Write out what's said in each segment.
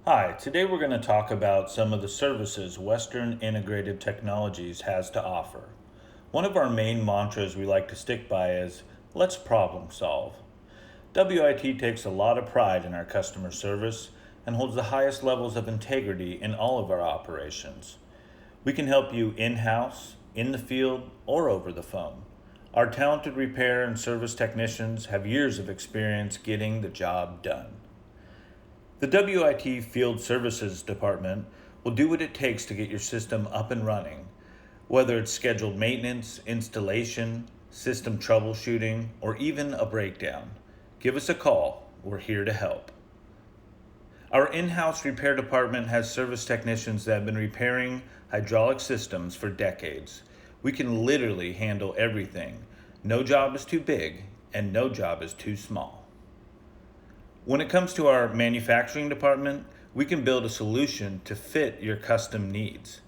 Hi, today we're going to talk about some of the services Western Integrated Technologies has to offer. One of our main mantras we like to stick by is, let's problem solve. WIT takes a lot of pride in our customer service and holds the highest levels of integrity in all of our operations. We can help you in-house, in the field, or over the phone. Our talented repair and service technicians have years of experience getting the job done. The WIT Field Services Department will do what it takes to get your system up and running, whether it's scheduled maintenance, installation, system troubleshooting, or even a breakdown. Give us a call. We're here to help. Our in-house repair department has service technicians that have been repairing hydraulic systems for decades. We can literally handle everything. No job is too big, and no job is too small. When it comes to our manufacturing department, we can build a solution to fit your custom needs.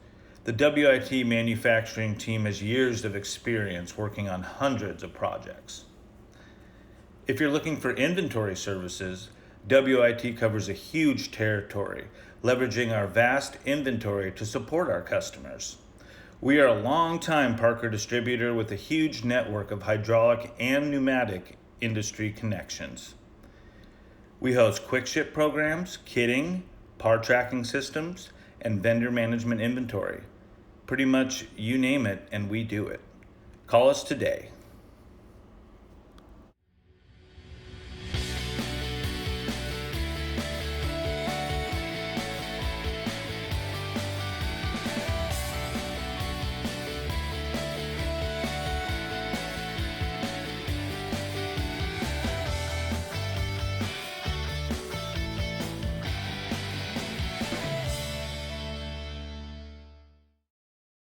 The WIT manufacturing team has years of experience working on hundreds of projects. If you're looking for inventory services, WIT covers a huge territory, leveraging our vast inventory to support our customers. We are a long-time Parker distributor with a huge network of hydraulic and pneumatic industry connections. We host quick ship programs, kitting, part tracking systems, and vendor management inventory. Pretty much you name it and we do it. Call us today.